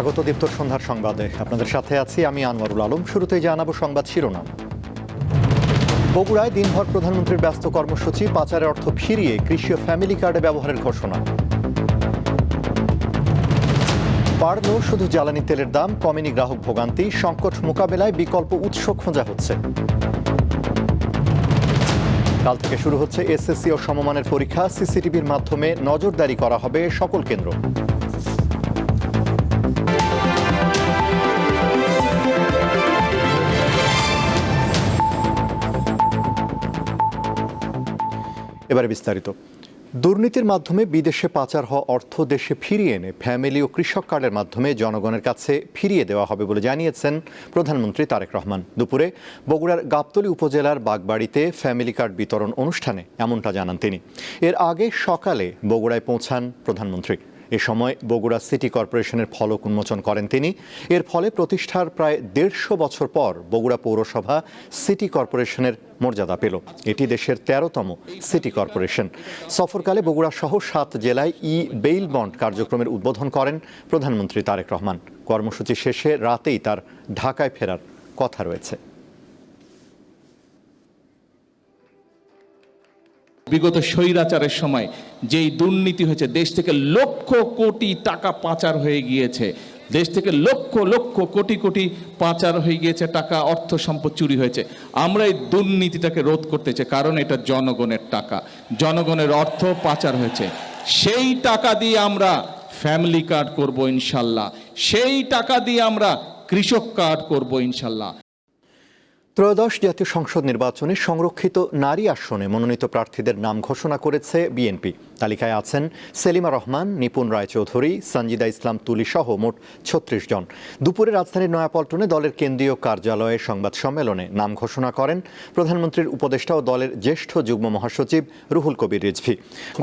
স্বাগত দীপ্তর সন্ধ্যার সংবাদে আপনাদের সাথে আছি আমি আনোয়ারুল আলম। শুরুতেই জানাবো সংবাদ শিরোনাম। বগুড়ায় দিনভর প্রধানমন্ত্রীর ব্যস্ত কর্মসূচি, পাচারের অর্থ ফিরিয়ে কৃষি ও ফ্যামিলি কার্ডে ব্যবহারের ঘোষণা। বাড়ল শুধু জ্বালানি তেলের দাম, কমেনি গ্রাহক ভোগান্তি, সংকট মোকাবেলায় বিকল্প উৎস খোঁজা হচ্ছে। কাল থেকে শুরু হচ্ছে এসএসসি ও সমমানের পরীক্ষা, সিসিটিভির মাধ্যমে নজরদারি করা হবে সকল কেন্দ্র। এবারে বিস্তারিত। দুর্নীতির মাধ্যমে বিদেশে পাচার হওয়া অর্থ দেশে ফিরিয়ে এনে ফ্যামিলি ও কৃষক কার্ডের মাধ্যমে জনগণের কাছে ফিরিয়ে দেওয়া হবে বলে জানিয়েছেন প্রধানমন্ত্রী তারেক রহমান। দুপুরে বগুড়ার গাবতলী উপজেলার বাগবাড়িতে ফ্যামিলি কার্ড বিতরণ অনুষ্ঠানে এমনটা জানান তিনি। এর আগে সকালে বগুড়ায় পৌঁছান প্রধানমন্ত্রী। এ সময় বগুড়া সিটি কর্পোরেশনের ফলক উন্মোচন করেন তিনি। এর ফলে প্রতিষ্ঠার প্রায় ১৫০ বছর পর বগুড়া পৌরসভা সিটি কর্পোরেশনের মর্যাদা পেল। এটি দেশের ১৩তম সিটি কর্পোরেশন। সফরকালে বগুড়া সহ ৭ জেলায় বেইল বন্ড কার্যক্রমের উদ্বোধন করেন প্রধানমন্ত্রী তারেক রহমান। কর্মসূচি শেষে রাতেই তার ঢাকায় ফেরার কথা রয়েছে। বিগত স্বৈরাচারের সময় যেই দুর্নীতি হয়েছে, দেশ থেকে লক্ষ কোটি টাকা পাচার হয়ে গিয়েছে, দেশ থেকে লক্ষ লক্ষ কোটি কোটি পাচার হয়ে গিয়েছে টাকা, অর্থ সম্পদ চুরি হয়েছে। আমরা এই দুর্নীতিটাকে রোধ করতে চাই, কারণ এটা জনগণের টাকা, জনগণের অর্থ পাচার হয়েছে। সেই টাকা দিয়ে আমরা ফ্যামিলি কার্ড করব ইনশাল্লাহ, সেই টাকা দিয়ে আমরা কৃষক কার্ড করব ইনশাল্লাহ। ত্রয়োদশ জাতীয় সংসদ নির্বাচনে সংরক্ষিত নারী আসনে মনোনীত প্রার্থীদের নাম ঘোষণা করেছে বিএনপি। তালিকায় আছেন সেলিমা রহমান, নিপুণ রায়চৌধুরী, সঞ্জিদা ইসলাম তুলি সহ মোট ৩৬ জন। দুপুরে রাজধানীর নয়াপল্টনে দলের কেন্দ্রীয় কার্যালয়ে সংবাদ সম্মেলনে নাম ঘোষণা করেন প্রধানমন্ত্রীর উপদেষ্টা ও দলের জ্যেষ্ঠ যুগ্ম মহাসচিব রুহুল কবির রিজভী।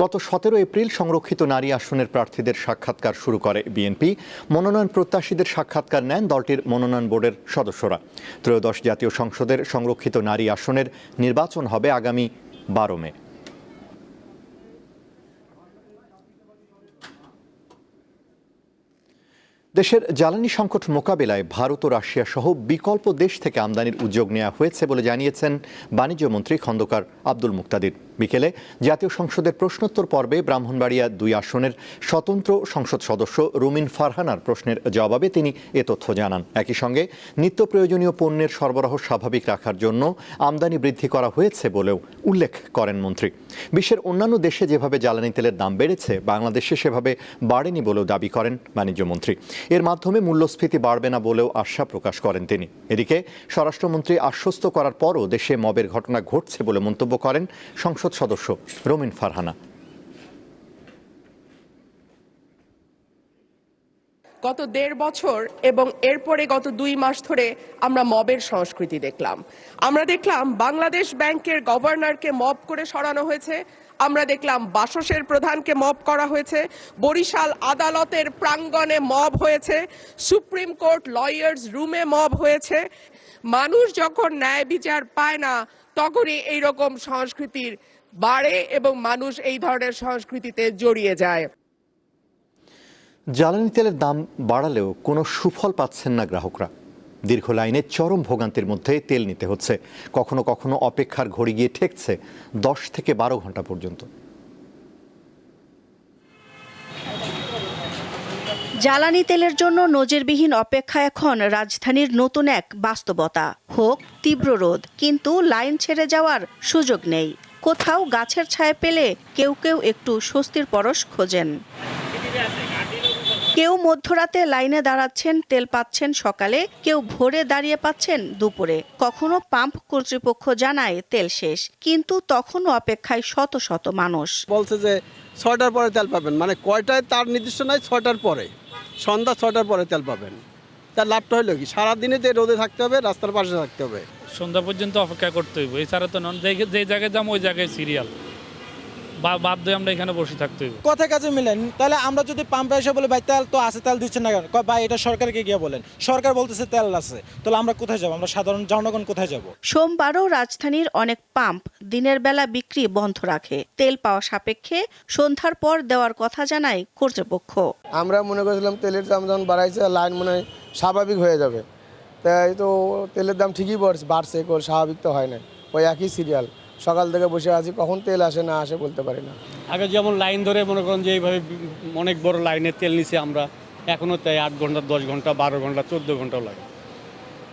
গত ১৭ এপ্রিল সংরক্ষিত নারী আসনের প্রার্থীদের সাক্ষাৎকার শুরু করে বিএনপি। মনোনয়ন প্রত্যাশীদের সাক্ষাৎকার নেন দলটির মনোনয়ন বোর্ডের সদস্যরা। ত্রয়োদশ জাতীয় সংসদের সংরক্ষিত নারী আসনের নির্বাচন হবে আগামী ১২ মে। দেশের জ্বালানি সংকট মোকাবিলায় ভারত ও রাশিয়া সহ বিকল্প দেশ থেকে আমদানির উদ্যোগ নেওয়া হয়েছে বলে জানিয়েছেন বাণিজ্যমন্ত্রী খন্দকার আব্দুল মুক্তাদির। বিকেলে জাতীয় সংসদের প্রশ্নোত্তর পর্বে ব্রাহ্মণবাড়িয়া ২ আসনের স্বতন্ত্র সংসদ সদস্য রুমিন ফারহানার প্রশ্নের জবাবে তিনি এ তথ্য জানান। একই সঙ্গে নিত্য প্রয়োজনীয় পণ্যের সরবরাহ স্বাভাবিক রাখার জন্য আমদানি বৃদ্ধি করা হয়েছে বলেও উল্লেখ করেন মন্ত্রী। বিশ্বের অন্যান্য দেশে যেভাবে জ্বালানি তেলের দাম বেড়েছে, বাংলাদেশে সেভাবে বাড়েনি বলেও দাবি করেন বাণিজ্যমন্ত্রী। এর মাধ্যমে মূল্যস্ফীতি বাড়বে না বলেও আশা প্রকাশ করেন তিনি। এদিকে স্বরাষ্ট্রমন্ত্রী আশ্বস্ত করার পরও দেশে মবের ঘটনা ঘটছে বলে মন্তব্য করেন সংসদ সদস্য রুমিন ফারহানা। গত ১.৫ বছর এবং এরপরে গত ২ মাস ধরে আমরা মবের সংস্কৃতি দেখলাম। আমরা দেখলাম বাংলাদেশ ব্যাংকের গভর্নরকে মব করে সরানো হয়েছে, আমরা দেখলাম বাসসের প্রধানকে মব করা হয়েছে, বরিশাল আদালতের প্রাঙ্গণে মব হয়েছে, সুপ্রিম কোর্ট লয়ার্স রুমে মব হয়েছে। মানুষ যখন ন্যায় বিচার পায় না, তখনই এইরকম সংস্কৃতির বাড়ে এবং মানুষ এই ধরনের সংস্কৃতিতে জড়িয়ে যায়। জ্বালানি তেলের দাম বাড়ালেও কোনো সুফল পাচ্ছেন না গ্রাহকরা। দীর্ঘ লাইনে চরম ভোগান্তির মধ্যে তেল নিতে হচ্ছে। কখনো কখনো অপেক্ষার ঘড়ি গিয়ে ঠেকছে ১০ থেকে ১২ ঘন্টা পর্যন্ত। জ্বালানি তেলের জন্য নজিরবিহীন অপেক্ষা এখন রাজধানীর নতুন এক বাস্তবতা। হোক তীব্র রোদ, কিন্তু লাইন ছেড়ে যাওয়ার সুযোগ নেই। কোথাও গাছের ছায়া পেলে কেউ কেউ একটু স্বস্তির পরশ খোঁজেন। কেউ মধ্যরাতে লাইনে দাঁড়াচ্ছেন, তেল পাচ্ছেন সকালে, কেউ ভোরে দাঁড়িয়ে পাচ্ছেন দুপুরে। কখনো পাম্প কর্তৃপক্ষ জানায় তেল শেষ, কিন্তু তখনও অপেক্ষায় শত শত মানুষ। বলছে যে ৬টার পরে তেল পাবেন, মানে কয়টায় তার নির্দিষ্ট নয়, ৬টার পরে, সন্ধ্যা ৬টার পরে তেল পাবেন। তার লাভটা হলো কি, সারাদিনে যে রোদে থাকতে হবে, রাস্তার পাশে থাকতে হবে, সন্ধ্যা পর্যন্ত অপেক্ষা করতে হইব। এছাড়া তো নন, যে জায়গায় যাম ওই জায়গায় সিরিয়াল, বাধ্য আমরা এখানে বসে থাকতে হবে। কথায় কাজে মিলেন, তাহলে আমরা যদি পাম্পে এসে বলি ভাই তেল তো আছে, তেল দিচ্ছেন না কেন, ভাই এটা সরকারকে গিয়ে বলেন, সরকার বলতেছে তেল আছে, তাহলে আমরা কোথায় যাবো? আমরা সাধারণ জনগণ কোথায় যাব? সোমবারও রাজধানীর অনেক পাম্প দিনের বেলা বিক্রি বন্ধ রাখে। তেল পাওয়া সাপেক্ষে সন্ধ্যার পর দেওয়ার কথা জানায় কর্তৃপক্ষ। আমরা মনে করেছিলাম তেলের দাম যখন বাড়াইছে লাইন মনে হয় স্বাভাবিক হয়ে যাবে, তাই তো তেলের দাম ঠিকই বাড়ছে, স্বাভাবিক তো হয় না। ওই একই সিরিয়াল, সকাল থেকে বসে আছি, কখন তেল আসে না আসে বলতে পারি না। আগে যেমন লাইন ধরে মনে করেন যে এইভাবে অনেক বড় লাইনে তেল নিছি আমরা, এখনও তাই 8 ঘন্টা 10 ঘন্টা 12 ঘন্টা 14 ঘন্টাও লাগে।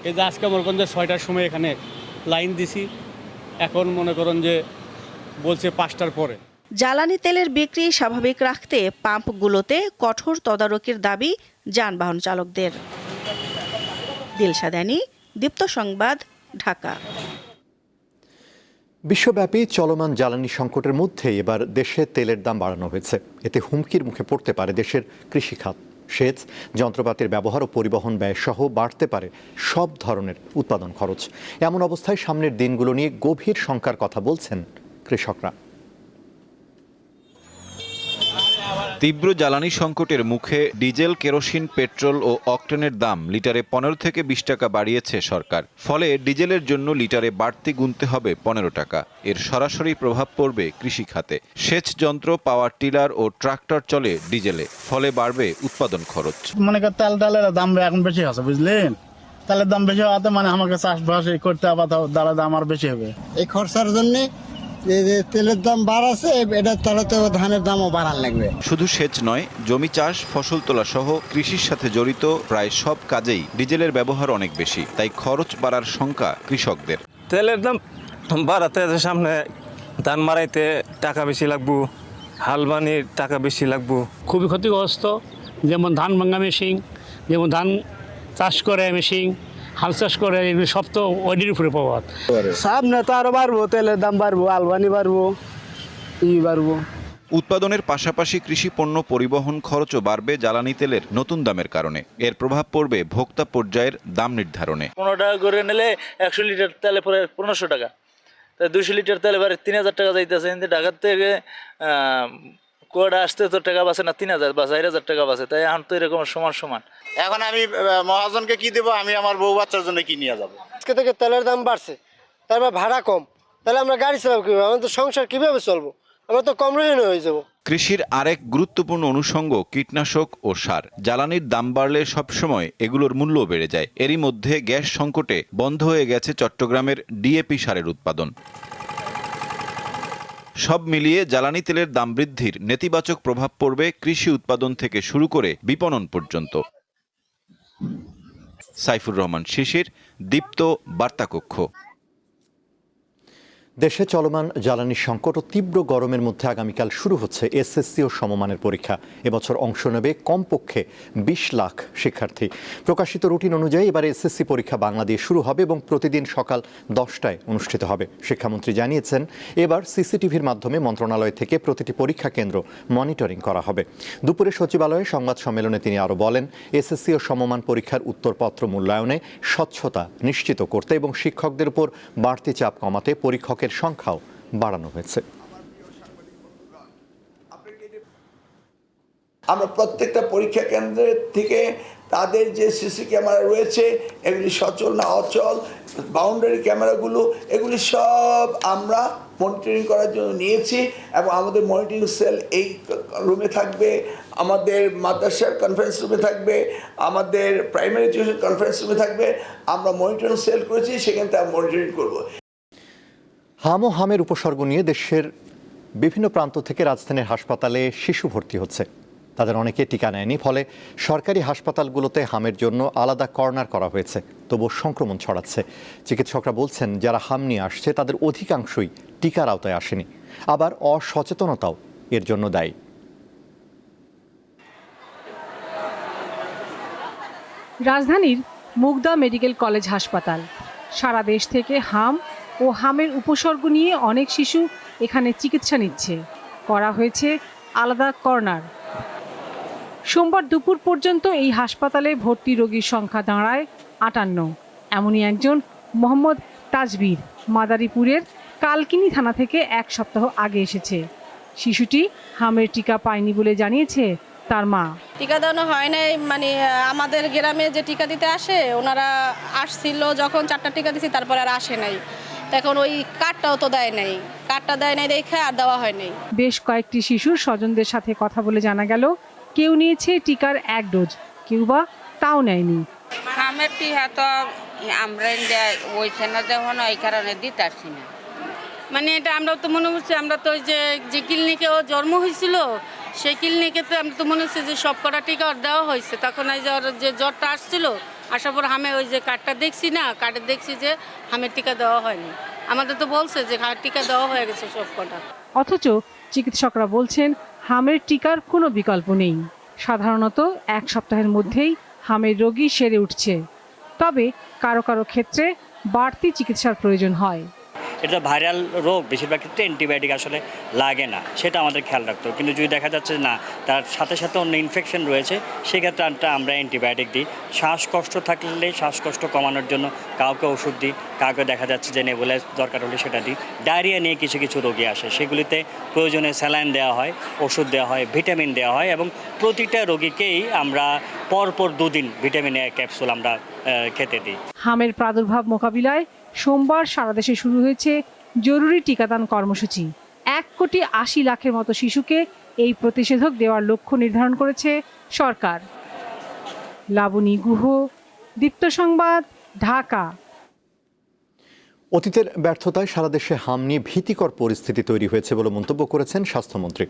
এই যে আজকে মনে করেন যে 6টার সময় এখানে লাইন দিছি, এখন মনে করেন যে বলছে 5টার পরে। জ্বালানি তেলের বিক্রি স্বাভাবিক রাখতে পাম্পগুলোতে কঠোর তদারকির দাবি যানবাহন চালকদের। দিলশাদানি, দীপ্ত সংবাদ, ঢাকা। বিশ্বব্যাপী চলমান জ্বালানি সংকটের মধ্যে এবার দেশে তেলের দাম বাড়ানো হয়েছে। এতে হুমকির মুখে পড়তে পারে দেশের কৃষিখাত। সেচ, যন্ত্রপাতির ব্যবহার ও পরিবহন ব্যয় সহ বাড়তে পারে সব ধরনের উৎপাদন খরচ। এমন অবস্থায় সামনের দিনগুলো নিয়ে গভীর শঙ্কার কথা বলছেন কৃষকরা। তীব্র জ্বালানি সংকটের মুখে ডিজেল, কেরোসিন, পেট্রোল ও অকটেনের দাম লিটারে 15 থেকে 20 টাকা বাড়িয়েছে সরকার। ফলে ডিজেলের জন্য লিটারে বাড়তি গুনতে হবে 15 টাকা। এর সরাসরি প্রভাব পড়বে কৃষি খাতে। সেচ যন্ত্র, পাওয়ার টিলার ও ট্রাক্টর চলে ডিজেলে, ফলে বাড়বে উৎপাদন খরচ। মনে করেন তেলের দাম এখন বেশি আছে, বুঝলেন? তেলের দাম বেশি হওয়াতে মানে আমাকে চাষবাস করতে আবার দাম আর বেশি হবে। এই খরচার জন্য যে তেলের দাম বাড়াছে, এটার তলে তো ধানের দামও বাড়ার লাগবে। শুধু সেচ নয়, জমি চাষ, ফসল তোলা সহ কৃষির সাথে জড়িত প্রায় সব কাজেই ডিজেলের ব্যবহার অনেক বেশি। তাই খরচ বাড়ার শঙ্কা কৃষকদের। তেলের দাম বাড়াতে সামনে ধান মারাইতে টাকা বেশি লাগবো, হাল বানির টাকা বেশি লাগবো। খুবই ক্ষতিগ্রস্ত, যেমন ধান ভাঙা মেশিন, যেমন ধান চাষ করে মেশিন, হাল চাষ করে, এগুলো সব তো ওইটির উপরে প্রভাব। সামনে তো আরো বাড়বো, তেলের দাম বাড়বো, আলবানি বাড়বো, বাড়বো। উৎপাদনের পাশাপাশি কৃষি পণ্য পরিবহন খরচও বাড়বে জ্বালানি তেলের নতুন দামের কারণে। এর প্রভাব পড়বে ভোক্তা পর্যায়ের দাম নির্ধারণে। 15 টাকা করে নিলে 100 লিটার তেলে পরে 1500 টাকা, তাই 200 লিটার তেলে বাড়ে 3000 টাকা যাইতেছে। কিন্তু ঢাকার থেকে কোয়াটা আসতে তো টাকা বাঁচে না, 3000 বা 4000 টাকা বাঁচে। তাই এখন তো এরকম সমান সমান। এখন আমি মহাজনকে কি দেবো? আমি আমার বউ বাচ্চার জন্য কি নিয়ে যাবো? আজকে থেকে তেলের দাম বাড়ছে, তারপর ভাড়া কম, তাহলে আমরা গাড়ি চালাবো কিভাবে? আমাদের সংসার কিভাবে চলবো? আমরা তো কম ঋণ হয়ে যাবো। কৃষির আরেক গুরুত্বপূর্ণ অনুষঙ্গ কীটনাশক ও সার। জ্বালানির দাম বাড়লে সবসময় এগুলোর মূল্য বেড়ে যায়। এরই মধ্যে গ্যাস সংকটে বন্ধ হয়ে গেছে চট্টগ্রামের ডিএপি সারের উৎপাদন। সব মিলিয়ে জ্বালানি তেলের দাম বৃদ্ধির নেতিবাচক প্রভাব পড়বে কৃষি উৎপাদন থেকে শুরু করে বিপণন পর্যন্ত। সাইফুর রহমান শিশির, দীপ্ত, বার্তাকক্ষ। দেশে চলমান জ্বালানি সংকট ও তীব্র গরমের মধ্যে আগামীকাল শুরু হচ্ছে এসএসসি ও সমমানের পরীক্ষা। এবছর অংশ নেবে কমপক্ষে 20 লাখ শিক্ষার্থী। প্রকাশিত রুটিন অনুযায়ী এবার এসএসসি পরীক্ষা বাংলা দিয়ে শুরু হবে এবং প্রতিদিন সকাল 10টায় অনুষ্ঠিত হবে। শিক্ষামন্ত্রী জানিয়েছেন, এবার সিসিটিভির মাধ্যমে মন্ত্রণালয় থেকে প্রতিটি পরীক্ষা কেন্দ্র মনিটরিং করা হবে। দুপুরে সচিবালয়ে সংবাদ সম্মেলনে তিনি আরও বলেন, এসএসসি ও সমমান পরীক্ষার উত্তরপত্র মূল্যায়নে স্বচ্ছতা নিশ্চিত করতে এবং শিক্ষকদের উপর বাড়তি চাপ কমাতে পরীক্ষকের সংখ্যাও বাড়ানো হয়েছে। আমরা প্রত্যেকটা পরীক্ষা কেন্দ্রের থেকে তাদের যে সিসি ক্যামেরা রয়েছে, এগুলি সচল না অচল, বাউন্ডারি ক্যামেরাগুলো, এগুলি সব আমরা মনিটরিং করার জন্য নিয়েছি এবং আমাদের মনিটরিং সেল এই রুমে থাকবে, আমাদের মাদ্রাসার কনফারেন্স রুমে থাকবে, আমাদের প্রাইমারি এডুকেশন কনফারেন্স রুমে থাকবে। আমরা মনিটরিং সেল করেছি, সেখান থেকে মনিটরিং করবো। হাম ও হামের উপসর্গ নিয়ে দেশের বিভিন্ন প্রান্ত থেকে রাজধানীর হাসপাতালে শিশু ভর্তি হচ্ছে। তাদের অনেকে টিকা নেয়নি, ফলে সরকারি হাসপাতালগুলোতে হামের জন্য আলাদা কর্নার করা হয়েছে। তবুও সংক্রমণ ছড়াচ্ছে। চিকিৎসকরা বলছেন, যারা হাম নিয়ে আসছে তাদের অধিকাংশই টিকার আওতায় আসেনি। আবার অসচেতনতাও এর জন্য দায়ী। রাজধানীর মুগদা মেডিকেল কলেজ হাসপাতাল। সারা দেশ থেকে হাম ও হামের উপসর্গ নিয়ে অনেক শিশু এখানে চিকিৎসা নিচ্ছে। করা হয়েছে আলাদা কর্নার। সোমবার দুপুর পর্যন্ত এই হাসপাতালে ভর্তি রোগীর সংখ্যা দাঁড়ায় 58। এমনই একজন মোহাম্মদ তাজবীর মাদারীপুরের কালকিনি থানা থেকে 1 সপ্তাহ আগে এসেছে। শিশুটি হামের টিকা পায়নি বলে জানিয়েছে তার মা। টিকা দেওয়ানো হয় নাই, মানে আমাদের গ্রামে যে টিকা দিতে আসে ওনারা আসছিল যখন 4টা টিকা দিছি, তারপরে আর আসে নাই। এখন ওই কার্ডটাও তো দেয় নাই, কার্ডটা দেয় নাই দেখে আর দেওয়া হয় নাই। বেশ কয়েকটি শিশুর স্বজনদের সাথে কথা বলে জানা গেল কেউ নিয়েছে টিকার 1 ডোজ, কেউ বা তাও নেয়নি। হামের টিকা তো আমরা ওইছে না যখন এই কারণে দিতে আসছি না। মানে এটা আমরা তো মনে হচ্ছে আমরা তো যে ক্লিনিকে ও জন্ম হয়েছিল সেই ক্লিনিকে তো আমরা তো মনে হচ্ছে যে সব কটা টিকা দেওয়া হয়েছে। তখন এই যে জ্বরটা আসছিল, আসার পর আমি ওই যে কার্ডটা দেখছি না, কার্ডে দেখছি যে হামের টিকা দেওয়া হয়নি। আমাদের তো বলছে যে টিকা দেওয়া হয়ে গেছে সব কটা। অথচ চিকিৎসকরা বলছেন হামের টিকার কোনো বিকল্প নেই। সাধারণত 1 সপ্তাহের মধ্যেই হামের রোগী সেরে উঠছে, তবে কারো কারো ক্ষেত্রে বাড়তি চিকিৎসার প্রয়োজন হয়। এটা ভাইরাল রোগ, বেশিরভাগ ক্ষেত্রে অ্যান্টিবায়োটিক আসলে লাগে না, সেটা আমাদের খেয়াল রাখতে হবে। কিন্তু যদি দেখা যাচ্ছে না তার সাথে সাথে অন্য ইনফেকশন রয়েছে, সেক্ষেত্রে আমরা অ্যান্টিবায়োটিক দিই। শ্বাসকষ্ট থাকলে শ্বাসকষ্ট কমানোর জন্য কাউকে ওষুধ দিই, কাউকে দেখা যাচ্ছে যে নেবুলাইজ দরকার হলে সেটা দিই। ডায়রিয়া নিয়ে কিছু কিছু রোগী আসে, সেগুলিতে প্রয়োজনে স্যালাইন দেওয়া হয়, ওষুধ দেওয়া হয়, ভিটামিন দেওয়া হয়, এবং প্রতিটা রোগীকেই আমরা পরপর 2 দিন ভিটামিন এ ক্যাপসুল আমরা খেতে দিই। হামের প্রাদুর্ভাব মোকাবিলায় সোমবার সারা দেশে শুরু হয়েছে জরুরি টিকাদান কর্মসূচি। 1,80,00,000 মতো শিশুকে এই প্রতিষেধক দেওয়ার লক্ষ্য নির্ধারণ করেছে সরকার। লাবণী গুহ, দীপ্ত সংবাদ, ঢাকা। অতীতের ব্যর্থতায় সারা দেশে হাম নিয়ে ভীতিকর পরিস্থিতি তৈরি হয়েছে বলে মন্তব্য করেছেন স্বাস্থ্যমন্ত্রী।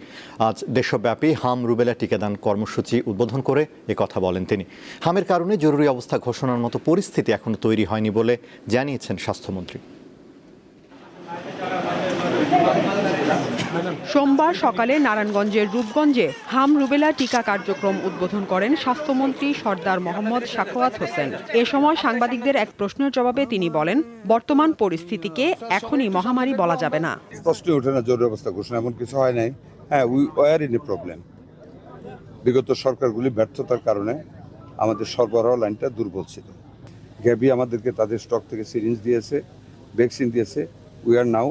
আজ দেশব্যাপী হাম রুবেলা টিকাদান কর্মসূচি উদ্বোধন করে কথা বলেন তিনি। হামের কারণে জরুরি অবস্থা ঘোষণার মতো পরিস্থিতি এখনো তৈরি হয়নি বলে জানিয়েছেন স্বাস্থ্যমন্ত্রী। সোমবার সকালে নারায়ণগঞ্জের রূপগঞ্জে হাম রুবেলা টিকা কার্যক্রম উদ্বোধন করেন স্বাস্থ্যমন্ত্রী সরদার মোহাম্মদ সাখাওয়াত হোসেন। এ সময় সাংবাদিকদের এক প্রশ্নের জবাবে তিনি বলেন, বর্তমান পরিস্থিতিকে এখনই মহামারী বলা যাবে না। প্রশ্ন ওঠে না জরুরি অবস্থা ঘোষণা, এমন কিছু হয় নাই। হ্যাঁ, we were in a problem. বিগত সরকারগুলি ব্যর্থতার কারণে আমাদের সরবরাহ লাইনটা দুর্বল ছিল। গ্যাবি আমাদেরকে তাদের স্টক থেকে সিরিঞ্জ দিয়েছে, ভ্যাকসিন দিয়েছে। উই আর নাও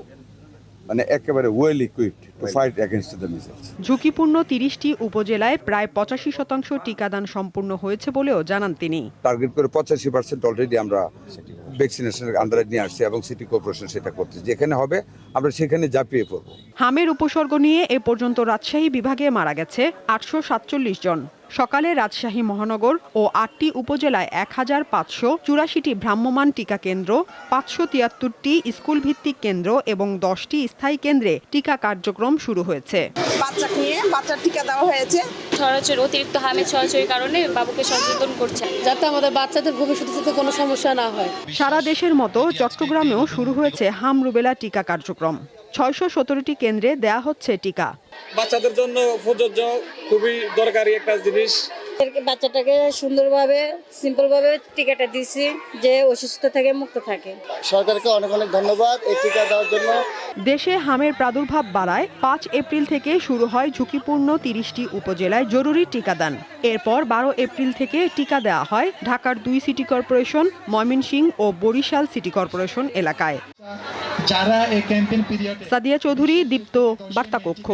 মানে একেবারে well equipped to fight against the measles. ঝুঁকিপূর্ণ 30টি উপজেলায় প্রায় 85% টিকাদান সম্পূর্ণ হয়েছে বলেও জানান তিনি। টার্গেট করে 85% অলরেডি আমরা ভ্যাকসিনেশনের আন্ডারে নিয়ে আসছি এবং সিটি কর্পোরেশন সেটা করছে। যেখানে হবে আমরা সেখানে ঝাঁপিয়ে পড়ব। হামের উপসর্গ নিয়ে এ পর্যন্ত রাজশাহী বিভাগে মারা গেছে 847 জন। সকালে রাজশাহী মহানগর ও 8টি উপজেলায় 1584টি ভ্রাম্যমাণ টিকা কেন্দ্র, 573টি স্কুল ভিত্তিক কেন্দ্র এবং 10টি স্থায়ী কেন্দ্রে টিকা কার্যক্রম শুরু হয়েছে। বাচ্চাকে নিয়ে বাচ্চার টিকা দেওয়া হয়েছে। ছড়াছড়ি অতিরিক্ত হামের ছড়াছড়ির কারণে বাবুকে সচেতন করছে, যাতে আমাদের বাচ্চাদের ভবিষ্যতে যাতে কোনো সমস্যা না হয়। সারা দেশের মতো চট্টগ্রামেও শুরু হয়েছে হাম রুবেলা টিকা কার্যক্রম। 617টি কেন্দ্রে দেয়া হচ্ছে টিকা। বাচ্চাদের জন্য প্রযোজ্য, খুবই দরকারি একটা জিনিস। বাচ্চাটাকে সুন্দরভাবে সিম্পলভাবে টিকাটা দিছি যে অসুস্থ থেকে মুক্ত থাকে। সরকারকে অনেক অনেক ধন্যবাদ এই টিকা দেওয়ার জন্য। দেশে হামের প্রাদুর্ভাব বাড়ায় 5 এপ্রিল থেকে শুরু হয় ঝুঁকিপূর্ণ 30টি উপজেলায় জরুরি টিকাদান। এরপর 12 এপ্রিল থেকে টিকা দেওয়া হয় ঢাকার 2 সিটি কর্পোরেশন, ময়মনসিংহ ও বরিশাল সিটি কর্পোরেশন এলাকায়। সাদিয়া চৌধুরী, দীপ্ত, বার্তা কক্ষ।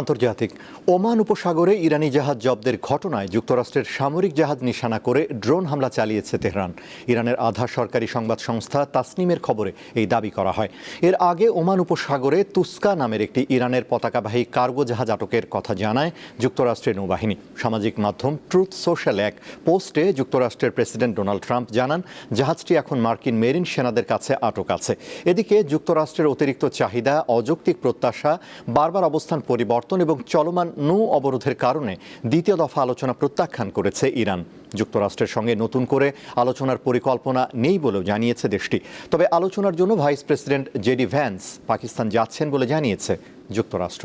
আন্তর্জাতিক। ওমান উপসাগরে ইরানি জাহাজ জব্দের ঘটনায় যুক্তরাষ্ট্রের সামরিক জাহাজ নিশানা করে ড্রোন হামলা চালিয়েছে তেহরান। ইরানের আধা সরকারি সংবাদ সংস্থা তাসনিমের খবরে এই দাবি করা হয়। এর আগে ওমান উপসাগরে তুস্কা নামের একটি ইরানের পতাকাবাহী কার্গো জাহাজ আটকের কথা জানায় যুক্তরাষ্ট্রের নৌবাহিনী। সামাজিক মাধ্যম ট্রুথ সোশ্যাল এক পোস্টে যুক্তরাষ্ট্রের প্রেসিডেন্ট ডোনাল্ড ট্রাম্প জানান জাহাজটি এখন মার্কিন মেরিন সেনাদের কাছে আটক আছে। এদিকে যুক্তরাষ্ট্রের অতিরিক্ত চাহিদা, অযৌক্তিক প্রত্যাশা, বারবার অবস্থান পরিবর্তন এবং চলমান নৌ অবরোধের কারণে দ্বিতীয় দফা আলোচনা প্রত্যাখ্যান করেছে ইরান। যুক্তরাষ্ট্রের সঙ্গে নতুন করে আলোচনার পরিকল্পনা নেই বলেও জানিয়েছে দেশটি। তবে আলোচনার জন্য vice president JD Vance Pakistan যাচ্ছেন বলে জানিয়েছে যুক্তরাষ্ট্র।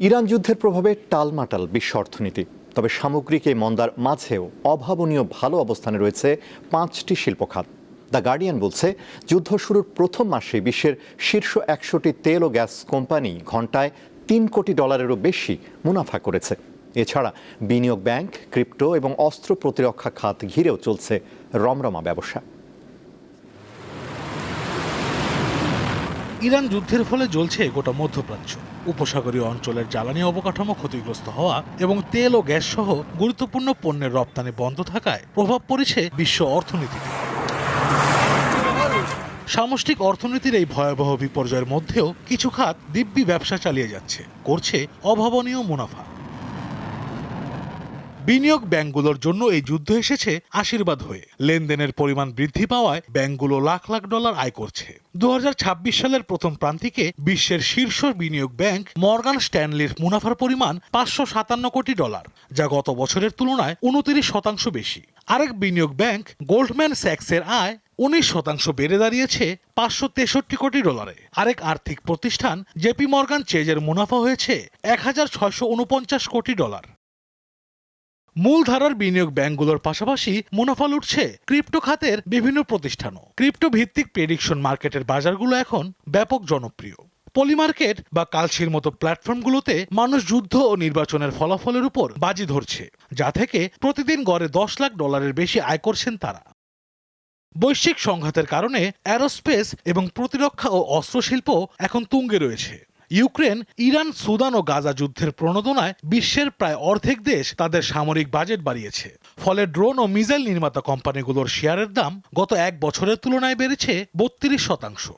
ইরান যুদ্ধের প্রভাবে টালমাটাল বিশ্ব অর্থনীতি। তবে সামগ্রিক এই মন্দার মাঝেও অভাবনীয় ভালো অবস্থানে রয়েছে 5টি শিল্প খাত। দ্য গার্ডিয়ান বলছে, যুদ্ধ শুরুর প্রথম মাসে বিশ্বের শীর্ষ 100টি তেল ও গ্যাস কোম্পানি ঘন্টায় $3 কোটি বেশি মুনাফা করেছে। এছাড়া বিনিয়োগ ব্যাংক, ক্রিপ্টো এবং অস্ত্র প্রতিরক্ষা খাত ঘিরেও চলছে রমরমা ব্যবসা। ইরান যুদ্ধের ফলে জ্বলছে গোটা মধ্যপ্রাচ্য। উপসাগরীয় অঞ্চলের জ্বালানি অবকাঠামো ক্ষতিগ্রস্ত হওয়া এবং তেল ও গ্যাস সহ গুরুত্বপূর্ণ পণ্যের রপ্তানি বন্ধ থাকায় প্রভাব পড়েছে বিশ্ব অর্থনীতিতে। সামষ্টিক অর্থনীতির এই ভয়াবহ বিপর্যয়ের মধ্যেও কিছু খাত দিব্যি ব্যবসা চালিয়ে যাচ্ছে, করছে অভাবনীয় মুনাফা। বিনিয়োগ ব্যাংকগুলোর জন্য এই যুদ্ধ এসেছে আশীর্বাদ হয়ে। লেনদেনের পরিমাণ বৃদ্ধি পাওয়ায় ব্যাংকগুলো লাখ লাখ ডলার আয় করছে। 2026 সালের প্রথম প্রান্তিকে বিশ্বের শীর্ষ বিনিয়োগ ব্যাংক মর্গান স্ট্যানলির মুনাফার পরিমাণ $557 কোটি, যা গত বছরের তুলনায় 29% বেশি। আরেক বিনিয়োগ ব্যাংক গোল্ডম্যান স্যাক্সের আয় 19% বেড়ে দাঁড়িয়েছে $563 কোটি। আরেক আর্থিক প্রতিষ্ঠান জেপি মর্গান চেজের মুনাফা হয়েছে $1649 কোটি। মূলধারার বিনিয়োগ ব্যাংকগুলোর পাশাপাশি মুনাফা লুটছে ক্রিপ্টো খাতের বিভিন্ন প্রতিষ্ঠানও। ক্রিপ্টো ভিত্তিক প্রেডিকশন মার্কেটের বাজারগুলো এখন ব্যাপক জনপ্রিয়। পলিমার্কেট বা কালশির মতো প্ল্যাটফর্মগুলোতে মানুষ যুদ্ধ ও নির্বাচনের ফলাফলের উপর বাজি ধরছে, যা থেকে প্রতিদিন গড়ে $10 লাখ বেশি আয় করছেন তারা। বৈশ্বিক সংঘাতের কারণে অ্যারোস্পেস এবং প্রতিরক্ষা ও অস্ত্রশিল্প এখন তুঙ্গে রয়েছে। ইউক্রেন, ইরান, সুদান ও গাজা যুদ্ধের প্রণোদনায় বিশ্বের প্রায় অর্ধেক দেশ তাদের সামরিক বাজেট বাড়িয়েছে। ফলে ড্রোন ও মিসাইল নির্মাতা কোম্পানিগুলোর শেয়ারের দাম গত এক বছরের তুলনায় বেড়েছে 32%।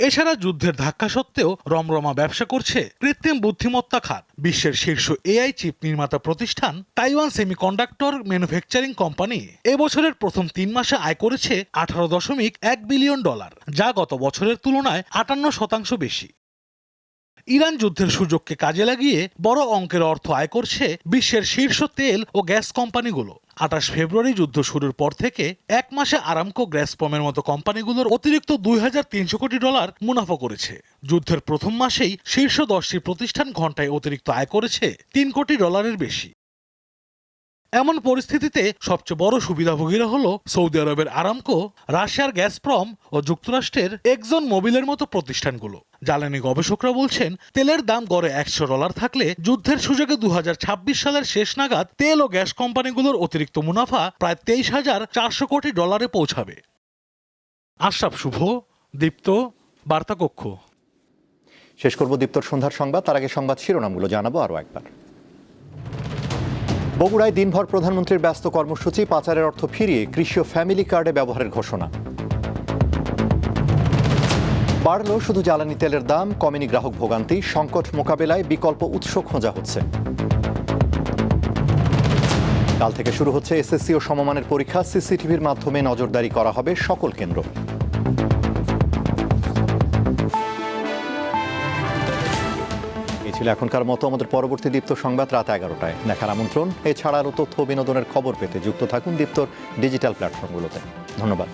এছাড়া যুদ্ধের ধাক্কা সত্ত্বেও রমরমা ব্যবসা করছে কৃত্রিম বুদ্ধিমত্তা খাত। বিশ্বের শীর্ষ এআই চিপ নির্মাতা প্রতিষ্ঠান তাইওয়ান সেমিকন্ডাক্টর ম্যানুফ্যাকচারিং কোম্পানি এবছরের প্রথম 3 মাসে আয় করেছে $18.1 বিলিয়ন, যা গত বছরের তুলনায় 58% বেশি। ইরান যুদ্ধের সুযোগকে কাজে লাগিয়ে বড় অঙ্কের অর্থ আয় করছে বিশ্বের শীর্ষ তেল ও গ্যাস কোম্পানিগুলো। 28 ফেব্রুয়ারি যুদ্ধ শুরুর পর থেকে এক মাসে আরামকো, গ্যাসপ্রমের মতো কোম্পানিগুলোর অতিরিক্ত $2300 কোটি মুনাফা করেছে। যুদ্ধের প্রথম মাসেই শীর্ষ 10টি প্রতিষ্ঠান ঘন্টায় অতিরিক্ত আয় করেছে $3 কোটি বেশি। এমন পরিস্থিতিতে সবচেয়ে বড় সুবিধাভোগীরা হলো সৌদি আরবের আরামকো, রাশিয়ার গ্যাসপ্রম ও যুক্তরাষ্ট্রের এক্সন মোবিলের মতো প্রতিষ্ঠানগুলো। জ্বালানি গবেষকরা বলছেন, তেলের দাম গড়ে $100 থাকলে যুদ্ধের সুযোগে 2026 সালের শেষ নাগাদ তেল ও গ্যাস কোম্পানিগুলোর অতিরিক্ত মুনাফা প্রায় $23,400 কোটি পৌঁছাবে। আশরাফ শুভ, দীপ্ত, বার্তাকক্ষ। শেষ করব দীপ্তর সন্ধ্যার সংবাদ। তার আগে সংবাদ শিরোনামগুলো জানাবো আরও একবার। বগুড়ায় দিনভর প্রধানমন্ত্রীর ব্যস্ত কর্মসূচি, পাচারের অর্থ ফিরিয়ে কৃষি ও ফ্যামিলি কার্ডে ব্যবহারের ঘোষণা। বাড়ল শুধু জ্বালানি তেলের দাম, কমেনি গ্রাহক ভোগান্তি, সংকট মোকাবেলায় বিকল্প উৎস খোঁজা হচ্ছে। কাল থেকে শুরু হচ্ছে এসএসসি ও সমমানের পরীক্ষা, সিসিটিভির মাধ্যমে নজরদারি করা হবে সকল কেন্দ্র। ছিল এখনকার মতো। আমাদের পরবর্তী দীপ্ত সংবাদ রাত 11টায় দেখার আমন্ত্রণ। এছাড়া আরও তথ্য বিনোদনের খবর পেতে যুক্ত থাকুন দীপ্তর ডিজিটাল প্ল্যাটফর্মগুলোতে। ধন্যবাদ।